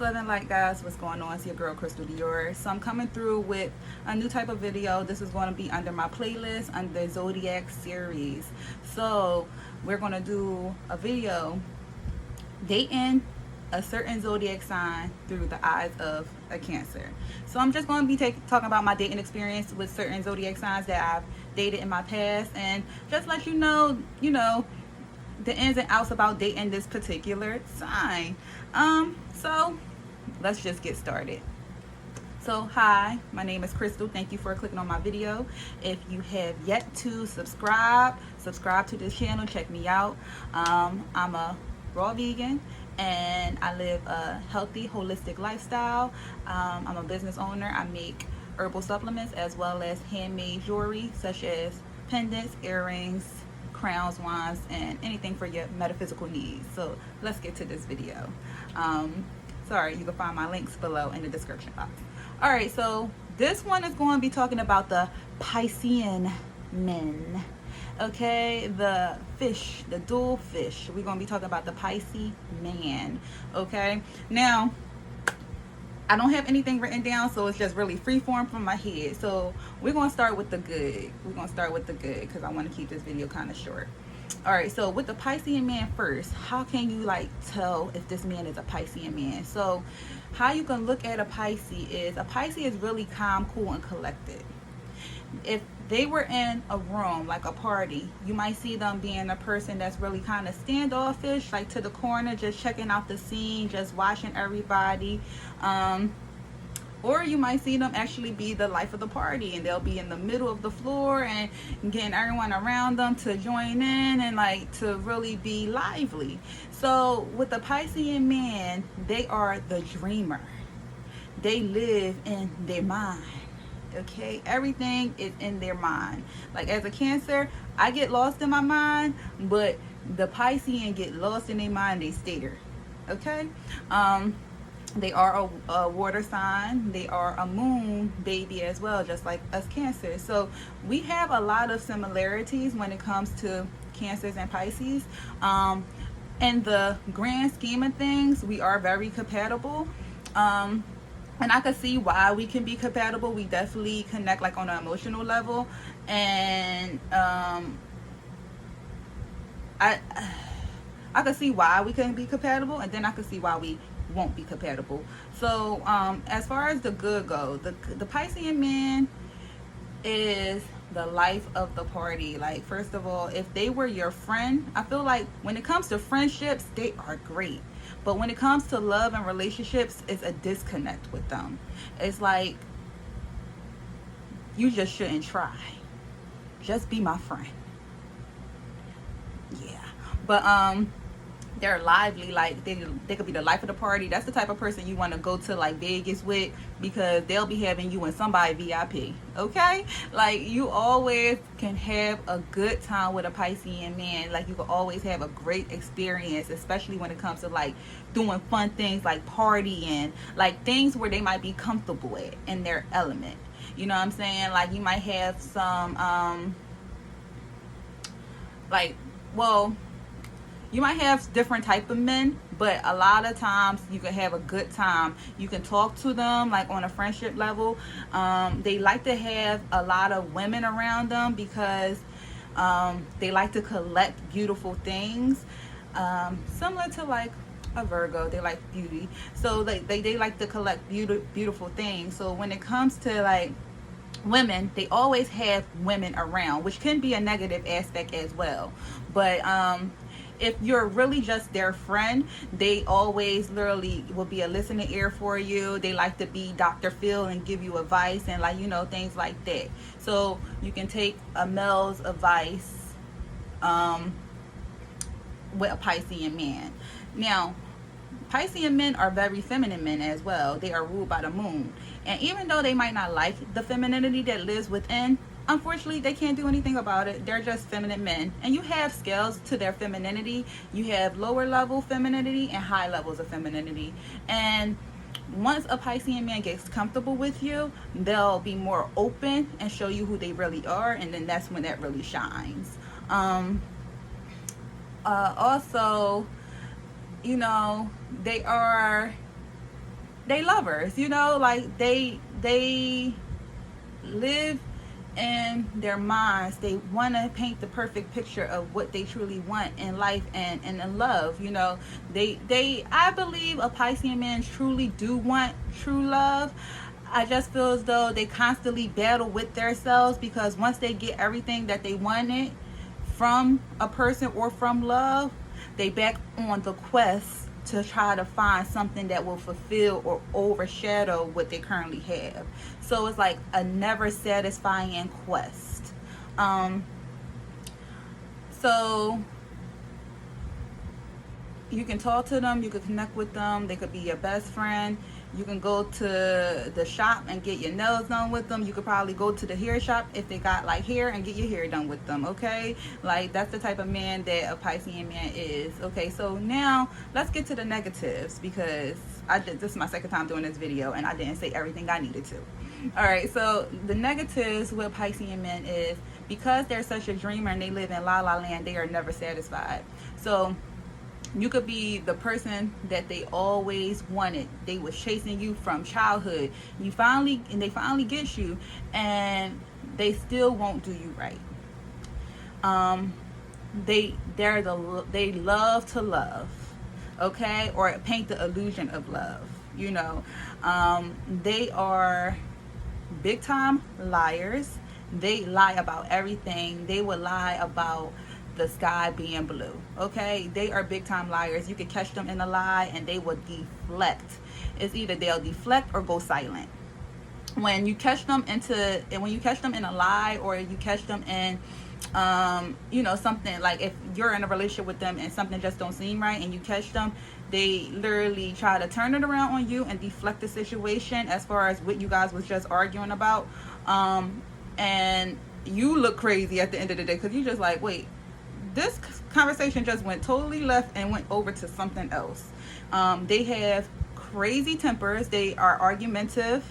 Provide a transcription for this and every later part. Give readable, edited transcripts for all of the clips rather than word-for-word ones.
Loving Light, guys, what's going on? It's your girl Crystal Dior. So I'm coming through with a new type of video. This is going to be under my playlist under Zodiac series. So we're going to do a video dating a certain zodiac sign through the eyes of a Cancer. So I'm just going to be talking about my dating experience with certain zodiac signs that I've dated in my past, and just let you know the ins and outs about dating this particular sign. So let's just get started. So hi, my name is Crystal. Thank you for clicking on my video. If you have yet to subscribe to this channel, check me out. I'm a raw vegan and I live a healthy, holistic lifestyle. I'm a business owner. I make herbal supplements as well as handmade jewelry such as pendants, earrings, crowns, wands, and anything for your metaphysical needs. So let's get to this video. Sorry, you can find my links below in the description box. All right, so this one is going to be talking about the Piscean men. Okay, the fish, the dual fish. We're going to be talking about the Pisces man. Okay, now I don't have anything written down, so it's just really freeform from my head. So we're going to start with the good. We're going to start with the good because I want to keep this video kind of short. All right, so with the Piscean man first, how can you tell if this man is a Piscean man? So how you can look at a Pisces is really calm, cool, and collected. If they were in a room, like a party, you might see them being a person that's really kind of standoffish, like to the corner, just checking out the scene, just watching everybody. Or you might see them actually be the life of the party, and they'll be in the middle of the floor and getting everyone around them to join in and to really be lively. So with the Piscean man, they are the dreamer. They live in their mind. Okay, everything is in their mind. Like as a Cancer, I get lost in my mind, but the Piscean get lost in their mind, they stay there. Okay, they are a water sign. They are a moon baby as well, just like us Cancer. So we have a lot of similarities when it comes to Cancers and Pisces. In the grand scheme of things, we are very compatible. And I can see why we can be compatible. We definitely connect on an emotional level, and I can see why we can be compatible, and then I can see why we won't be compatible. So as far as the good go, the Piscean man is the life of the party. First of all, if they were your friend, I feel like when it comes to friendships, they are great. But when it comes to love and relationships, it's a disconnect with them. It's like, you just shouldn't try. Just be my friend. Yeah. But they're lively. They could be the life of the party. That's the type of person you want to go to Vegas with, because they'll be having you and somebody VIP. Okay, you always can have a good time with a Piscean man. You can always have a great experience, especially when it comes to doing fun things like partying, things where they might be comfortable at in their element. You know what I'm saying? You might have some you might have different type of men, but a lot of times you can have a good time. You can talk to them on a friendship level. They like to have a lot of women around them because they like to collect beautiful things, similar to a Virgo. They like beauty, so they like to collect beautiful things. So when it comes to women, they always have women around, which can be a negative aspect as well. But if you're really just their friend, they always literally will be a listening ear for you. They like to be Dr. Phil and give you advice and things like that. So you can take a male's advice with a Piscean man. Now, Piscean men are very feminine men as well. They are ruled by the moon. And even though they might not like the femininity that lives within, unfortunately, they can't do anything about it. They're just feminine men. And you have scales to their femininity. You have lower level femininity and high levels of femininity. And once a Piscean man gets comfortable with you, they'll be more open and show you who they really are. And then that's when that really shines. Also, they are they lovers, you know, like they live in their minds. They want to paint the perfect picture of what they truly want in life and in love, you know. They I believe a Piscean man truly do want true love. I just feel as though they constantly battle with themselves, because once they get everything that they wanted from a person or from love, they back on the quest to try to find something that will fulfill or overshadow what they currently have. So it's like a never satisfying quest. So you can talk to them, you can connect with them, they could be your best friend. You can go to the shop and get your nails done with them. You could probably go to the hair shop if they got like hair and get your hair done with them, okay? Like, that's the type of man that a Piscean man is. Okay, so now let's get to the negatives, because this is my second time doing this video and I didn't say everything I needed to. All right, so the negatives with Piscean men is, because they're such a dreamer and they live in la la land, they are never satisfied. So you could be the person that they always wanted. They was chasing you from childhood. They finally get you, and they still won't do you right. They love to love, okay, or paint the illusion of love. You know, they are big time liars. They lie about everything. They would lie about the sky being blue, okay? They are big time liars. You could catch them in a lie and they will deflect. It's either they'll deflect or go silent. When you catch them in a lie, or you catch them in you know, something like, if you're in a relationship with them and something just don't seem right and you catch them, they literally try to turn it around on you and deflect the situation as far as what you guys was just arguing about, and you look crazy at the end of the day, because you just like, wait, this conversation just went totally left and went over to something else. They have crazy tempers. They are argumentative.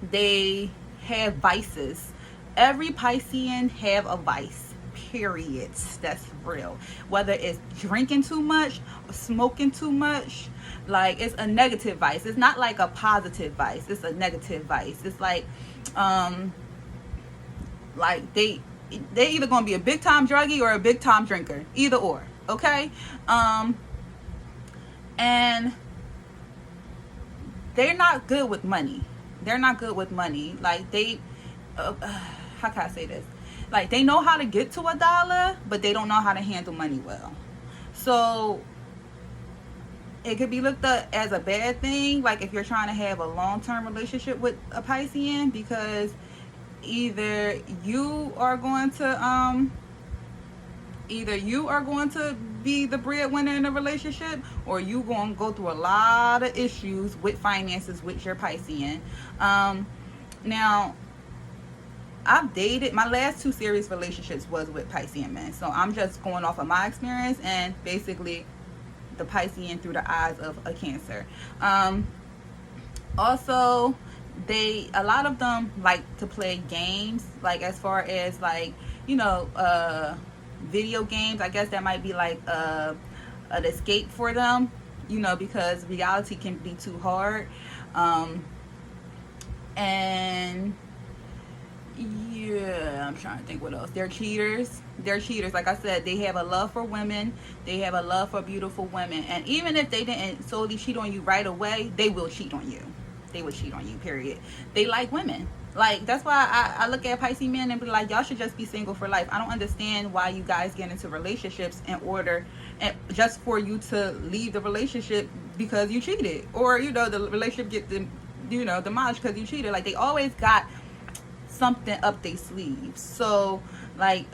They have vices. Every Piscean have a vice, period. That's real. Whether it's drinking too much, or smoking too much, like, it's a negative vice. It's not like a positive vice. It's a negative vice. It's like they either gonna be a big time druggie or a big time drinker, either or, okay? And they're not good with money. Like, they how can I say this? Like, they know how to get to $1, but they don't know how to handle money well. So it could be looked at as a bad thing, like if you're trying to have a long-term relationship with a Piscean, because either you are going to be the breadwinner in a relationship, or you going to go through a lot of issues with finances with your Piscean. Now, I've dated, my last 2 serious relationships was with Piscean men, so I'm just going off of my experience and basically the Piscean through the eyes of a Cancer. Also, a lot of them like to play games, like as far as, like, you know, video games. I guess that might be like an escape for them, you know, because reality can be too hard. And yeah, I'm trying to think what else. They're cheaters. Like I said, they have a love for women. They have a love for beautiful women. And even if they didn't solely cheat on you right away, they will cheat on you. Period. They like women. Like, that's why I look at Piscean men and be like, y'all should just be single for life. I don't understand why you guys get into relationships and just for you to leave the relationship because you cheated, or, you know, the relationship get demolished because you cheated. Like, they always got something up their sleeves. So, like,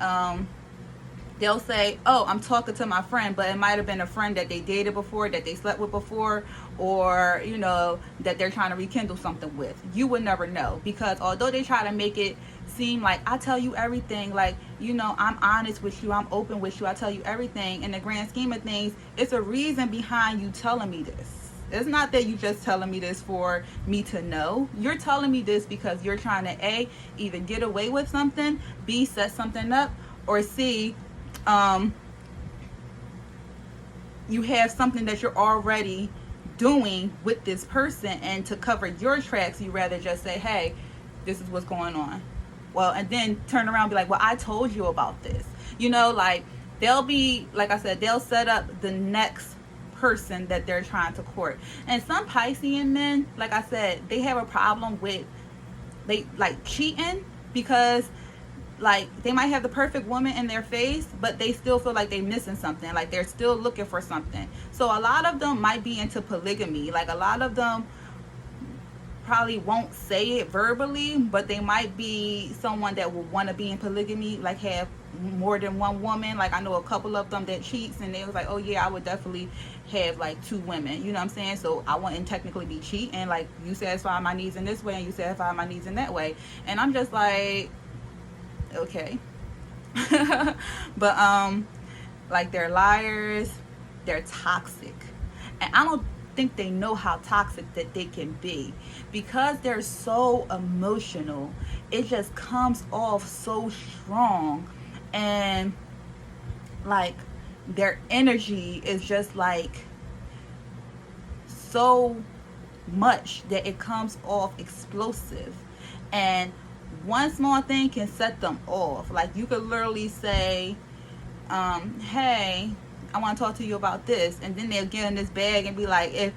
they'll say, oh, I'm talking to my friend, but it might have been a friend that they dated before, that they slept with before, or, you know, that they're trying to rekindle something with. You would never know, because although they try to make it seem like, I tell you everything, like, you know, I'm honest with you, I'm open with you, I tell you everything, in the grand scheme of things, it's a reason behind you telling me this. It's not that you just telling me this for me to know. You're telling me this because you're trying to A, either get away with something, B, set something up, or C, you have something that you're already doing with this person, and to cover your tracks you rather just say, hey, this is what's going on. Well, and then turn around and be like, well, I told you about this. You know, like, they'll be, like I said, they'll set up the next person that they're trying to court. And some Piscean men, like I said, they have a problem with, they like cheating, because like they might have the perfect woman in their face, but they still feel like they're missing something, like they're still looking for something. So a lot of them might be into polygamy. Like, a lot of them probably won't say it verbally, but they might be someone that will want to be in polygamy, like have more than one woman. Like, I know a couple of them that cheats, and they was like, oh yeah, I would definitely have like 2 women, you know what I'm saying? So I wouldn't technically be cheating. Like, you satisfy my needs in this way and you satisfy my needs in that way. And I'm just like, okay. But like, they're liars, they're toxic, and I don't think they know how toxic that they can be, because they're so emotional. It just comes off so strong, and like, their energy is just like so much that it comes off explosive, and one small thing can set them off. Like, you could literally say, hey, I want to talk to you about this, and then they'll get in this bag and be like, if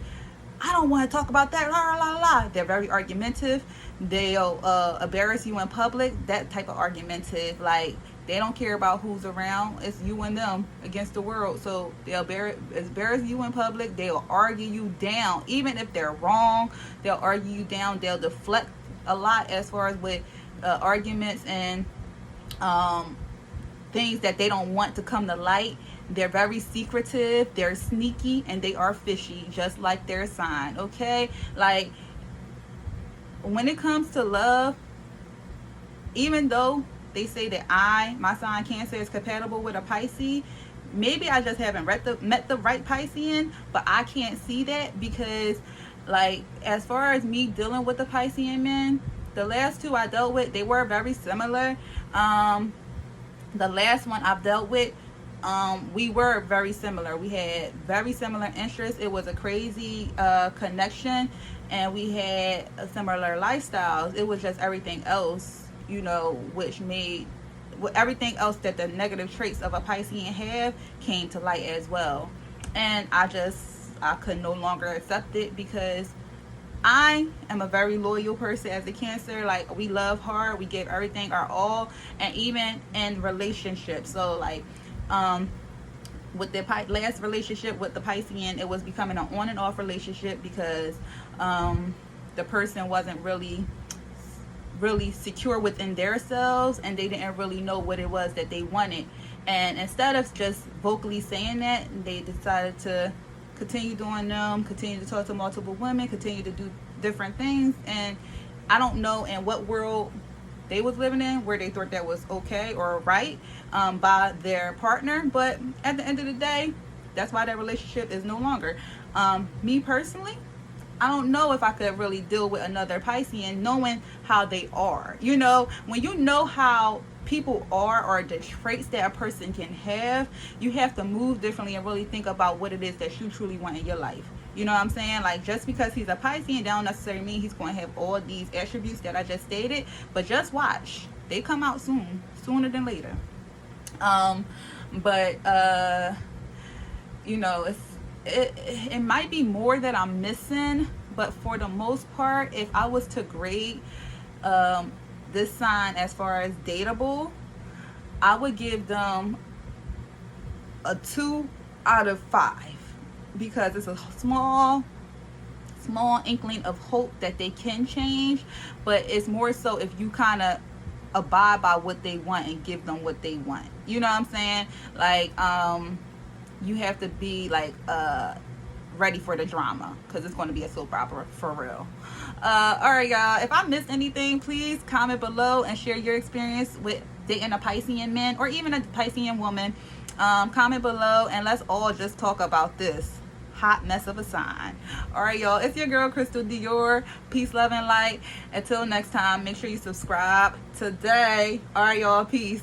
I don't want to talk about that, la la la. They're very argumentative. They'll embarrass you in public. That type of argumentative. Like, they don't care about who's around. It's you and them against the world. So they'll embarrass you in public. They'll argue you down, even if they're wrong. They'll argue you down. They'll deflect a lot as far as with arguments and things that they don't want to come to light. They're very secretive, they're sneaky, and they are fishy, just like their sign, okay? Like, when it comes to love, even though they say that my sign Cancer, is compatible with a Pisces, maybe I just haven't met the right Piscean, but I can't see that, because, like, as far as me dealing with the Piscean men, the last 2 I dealt with, they were very similar. The last one I've dealt with, we were very similar. We had very similar interests. It was a crazy connection, and we had similar lifestyles. It was just everything else, you know, which made everything else that the negative traits of a Piscean have came to light as well. And I could no longer accept it, because I am a very loyal person as a Cancer. Like, we love hard, we give everything our all, and even in relationships. So like, with the last relationship with the Piscean, it was becoming an on and off relationship, because the person wasn't really secure within themselves, and they didn't really know what it was that they wanted. And instead of just vocally saying that, they decided to continue doing them, continue to talk to multiple women, continue to do different things. And I don't know in what world they was living in where they thought that was okay or right by their partner. But at the end of the day, that's why that relationship is no longer. Me personally, I don't know if I could really deal with another Piscean knowing how they are. You know, when you know how people are, or the traits that a person can have, you have to move differently and really think about what it is that you truly want in your life. You know what I'm saying? Like, just because he's a Piscean don't necessarily mean he's going to have all these attributes that I just stated. But just watch. They come out sooner than later. You know, it might be more that I'm missing, but for the most part, if I was to grade this sign as far as dateable, I would give them a 2 out of 5, because it's a small inkling of hope that they can change. But it's more so if you kind of abide by what they want and give them what they want. You know what I'm saying? Like, you have to be like ready for the drama, because it's going to be a soap opera for real. All right, y'all, if I missed anything, please comment below and share your experience with dating a Piscean man, or even a Piscean woman. Comment below, and let's all just talk about this hot mess of a sign. All right, y'all, it's your girl Crystal Dior. Peace, love, and light. Until next time, make sure you subscribe today. All right, y'all, peace.